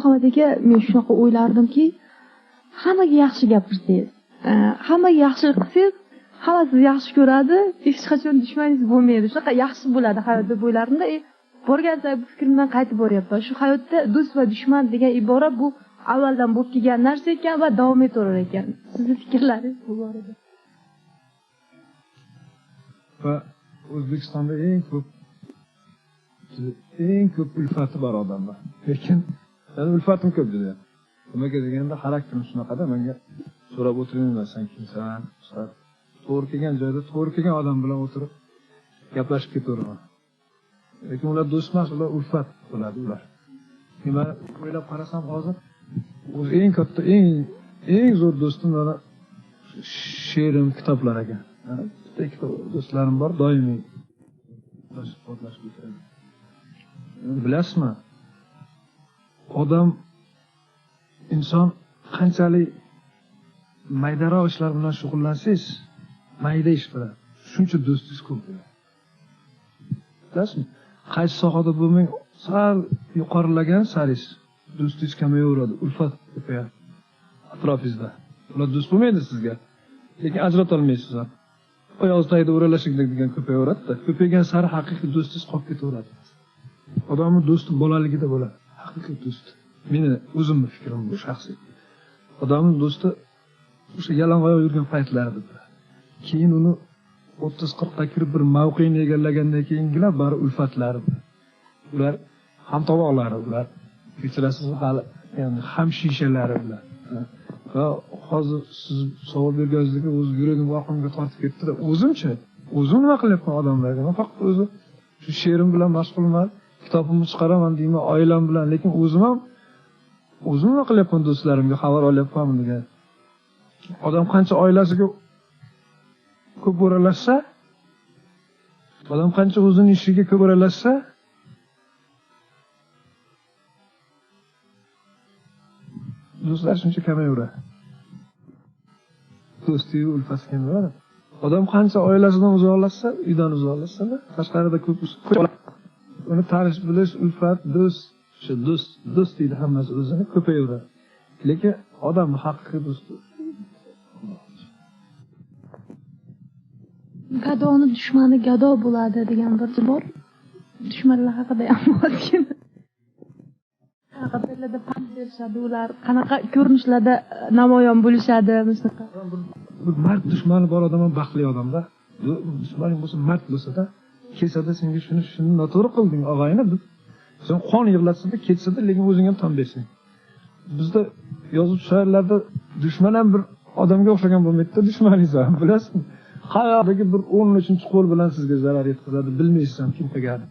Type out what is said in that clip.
Muhammad aka, men shunaqa o'ylardimki, hammaga yaxshi gapirsangiz, hammaga yaxshi qilsangiz, hamma sizni yaxshi ko'radi, hech qachon dushmaningiz bo'lmaydi. Shunaqa yaxshi bo'ladi hayot deb o'ylardim-da. Borgan sayin bu fikrimdan qaytib boryapman. Shu hayotda do'st va dushman degan ibora bu avvaldan bo'lib kelgan narsa ekan va davom etaverar ekan. Sizning fikrlaringiz bu borada? Va O'zbekistonda eng ko'p ulfati bor odamlar. Lekin ulfatim ko'p dedi. Nimaga deganda xarakterim shunaqada, menga so'rab o'tirmayman, sen kimsan? To'g'ri kelgan joyda to'g'ri kelgan odam bilan o'tirib gaplashib ketaveraman. Lekin ular do'st emas, ular ulfat bo'ladi ular. Men o'ylab qarasam hozir o'z eng katta, eng zo'r do'stim mana she'rim, kitoblar ekan. Ikkita do'stlarim bor, doimiy suhbatlashib o'tiradi. Bilasizmi? Odam, inson qanchalik maydaroq ishlar bilan shug'ullansangiz, mayda ish bilan, shuncha do'stingiz ko'p bo'ladi. Bilasizmi? Qaysi sohada bo'lmang, sal yuqorilagan saringiz do'stingiz kamayaveradi, ulfat ko'payadi atrofingizda. Ular do'st bo'lmaydi sizga, lekin ajrata olmaysiz. Oyoq tagida o'ralashinglar degan ko'payaveradi-da. Ko'paygan sari haqiqiy do'stingiz qolib ketaveradi. Odamning do'sti bolaligida bo'ladi, haqiqiy do'st. Meni o'zimning fikrim bu shaxsiy. Odamning do'sti o'sha yalang'oyoq yurgan paytlarida bo'ladi. Keyin uni 30-40 ga kirib bir mavqeni egallagandan keyingina bari ulfatlari. Ular ham tovoqlari, ular kechirasizmi hali, ya'ni ham shishalari bilan. Va hozir siz savol berganingizdek o'z yuragim vaqtimga tortib ketdi-da, o'zim nima qilyapman odamlarga? Men faqat o'zi shu she'rim bilan mashg'ulman, kitobimni chiqaraman deyman, oilam bilan, lekin o'zim nima qilyapman, do'stlarimga xabar olyapmanmi degan. Odam qancha oilasiga ko'p o'ralashsa, odam qancha o'zining ishiga ko'p o'ralashsa, do'stlar shuncha kamayaveradi. Do'stiyu ulfati kamayaveradi. Odam qancha oilasidan uzoqlashsa, uydan uzoqlashsa, tashqarida ko'p uni tanish bilish, ulfat, do'st, shu do'st deydi hammasi o'zini ko'payaveradi. Lekin odamning haqiqiy do'sti gadoni dushmani gado bo'ladi degan bir bor. Dushmanlar haqida ham ozgina. Qanaqa tillarda pand berishadi ular, qanaqa ko'rinishlarda namoyon bo'lishadi, mushtaqa. Bir mard dushmani bor odam ham baxtli odamda. Dushmaning bo'lsa, mard bo'lsa-da, kechada senga shuni noto'g'ri qilding, og'ayni deb. Sen qon yig'latsada, kechsada, lekin o'zing ham tan bersang. Bizda yozib shoirlarda dushman ham bir odamga o'xshagan bo'lmaydi-da, dushmaningiz ham, bilasizmi? Hayotdagi bir 13-qo'l bilan sizga zarar yetkazadi, bilmaysiz ham kim tegadi.